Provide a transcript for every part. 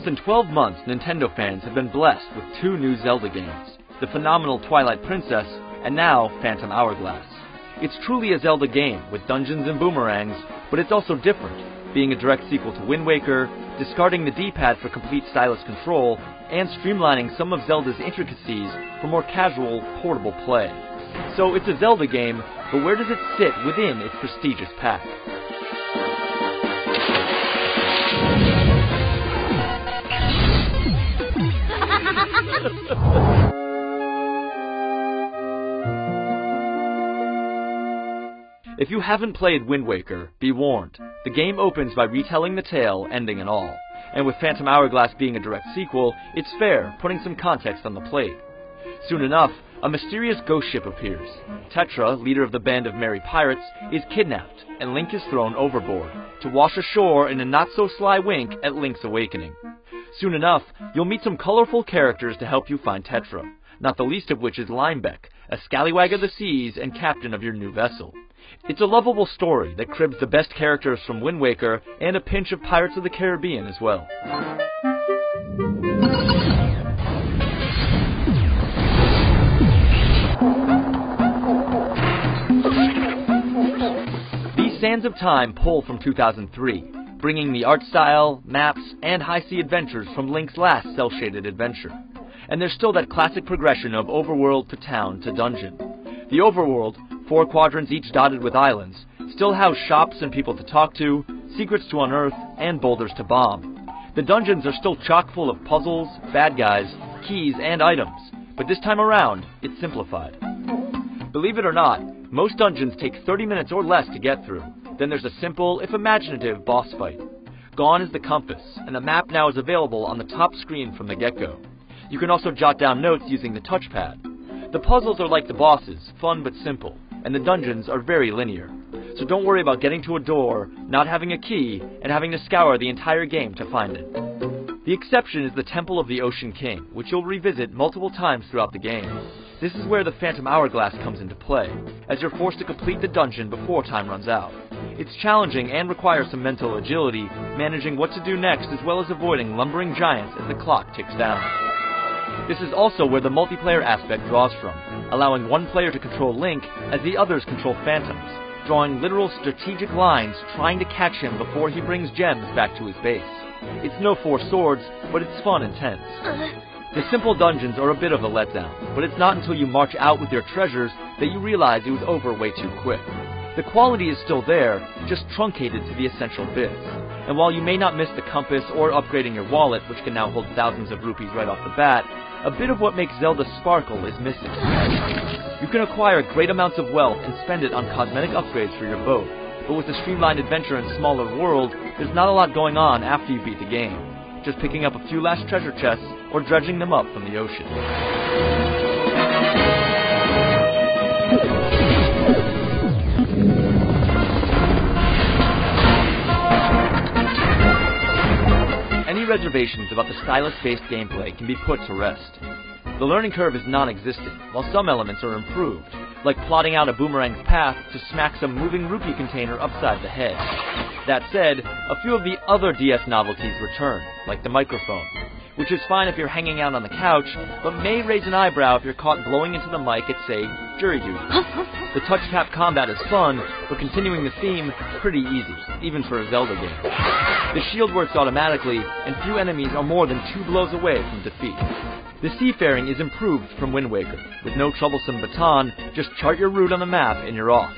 than 12 months, Nintendo fans have been blessed with 2 new Zelda games, the phenomenal Twilight Princess, and now Phantom Hourglass. It's truly a Zelda game, with dungeons and boomerangs, but it's also different, being a direct sequel to Wind Waker, discarding the D-pad for complete stylus control, and streamlining some of Zelda's intricacies for more casual, portable play. So it's a Zelda game, but where does it sit within its prestigious pack? If you haven't played Wind Waker, be warned. The game opens by retelling the tale, ending and all. And with Phantom Hourglass being a direct sequel, it's fair, putting some context on the plate. Soon enough, a mysterious ghost ship appears. Tetra, leader of the band of merry pirates, is kidnapped, and Link is thrown overboard, to wash ashore in a not-so-sly wink at Link's awakening. Soon enough, you'll meet some colorful characters to help you find Tetra, not the least of which is Linebeck, a scallywag of the seas and captain of your new vessel. It's a lovable story that cribs the best characters from Wind Waker and a pinch of Pirates of the Caribbean as well. These Sands of Time pull from 2003, bringing the art style, maps, and high-sea adventures from Link's last cel-shaded adventure. And there's still that classic progression of overworld to town to dungeon. The overworld, 4 quadrants each dotted with islands, still house shops and people to talk to, secrets to unearth, and boulders to bomb. The dungeons are still chock full of puzzles, bad guys, keys, and items, but this time around, it's simplified. Believe it or not, most dungeons take 30 minutes or less to get through. Then there's a simple, if imaginative, boss fight. Gone is the compass, and a map now is available on the top screen from the get-go. You can also jot down notes using the touchpad. The puzzles are like the bosses, fun but simple, and the dungeons are very linear. So don't worry about getting to a door, not having a key, and having to scour the entire game to find it. The exception is the Temple of the Ocean King, which you'll revisit multiple times throughout the game. This is where the Phantom Hourglass comes into play, as you're forced to complete the dungeon before time runs out. It's challenging and requires some mental agility, managing what to do next as well as avoiding lumbering giants as the clock ticks down. This is also where the multiplayer aspect draws from, allowing one player to control Link as the others control Phantoms, drawing literal strategic lines trying to catch him before he brings gems back to his base. It's no 4 swords, but it's fun and tense. The simple dungeons are a bit of a letdown, but it's not until you march out with your treasures that you realize it was over way too quick. The quality is still there, just truncated to the essential bits. And while you may not miss the compass or upgrading your wallet, which can now hold thousands of rupees right off the bat, a bit of what makes Zelda sparkle is missing. You can acquire great amounts of wealth and spend it on cosmetic upgrades for your boat, but with a streamlined adventure and smaller world, there's not a lot going on after you beat the game, just picking up a few last treasure chests or dredging them up from the ocean. Any reservations about the stylus-based gameplay can be put to rest. The learning curve is non-existent, while some elements are improved, like plotting out a boomerang's path to smack some moving rupee container upside the head. That said, a few of the other DS novelties return, like the microphone, which is fine if you're hanging out on the couch, but may raise an eyebrow if you're caught blowing into the mic at, say, jury duty. The touch tap combat is fun, but continuing the theme, pretty easy, even for a Zelda game. The shield works automatically, and few enemies are more than 2 blows away from defeat. The seafaring is improved from Wind Waker, with no troublesome baton, just chart your route on the map and you're off.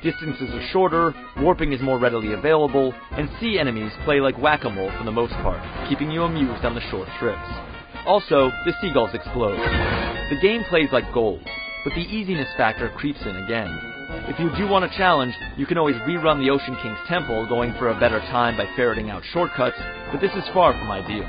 Distances are shorter, warping is more readily available, and sea enemies play like whack-a-mole for the most part, keeping you amused on the short trips. Also, the seagulls explode. The game plays like gold, but the easiness factor creeps in again. If you do want a challenge, you can always rerun the Ocean King's Temple, going for a better time by ferreting out shortcuts, but this is far from ideal.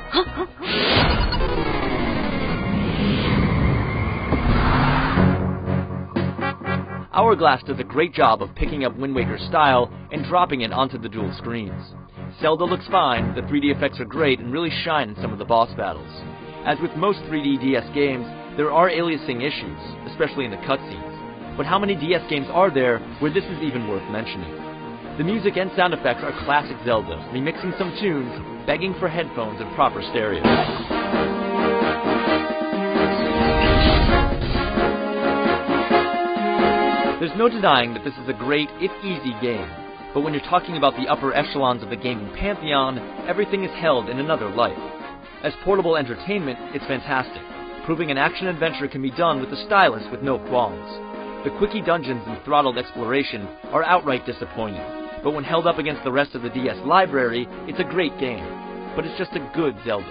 Hourglass does a great job of picking up Wind Waker's style and dropping it onto the dual screens. Zelda looks fine, the 3D effects are great and really shine in some of the boss battles. As with most 3D DS games, there are aliasing issues, especially in the cutscenes. But how many DS games are there where this is even worth mentioning? The music and sound effects are classic Zelda, remixing some tunes, begging for headphones and proper stereo. There's no denying that this is a great, if easy, game. But when you're talking about the upper echelons of the gaming pantheon, everything is held in another light. As portable entertainment, it's fantastic, proving an action-adventure can be done with the stylus with no qualms. The quickie dungeons and throttled exploration are outright disappointing, but when held up against the rest of the DS library, it's a great game. But it's just a good Zelda.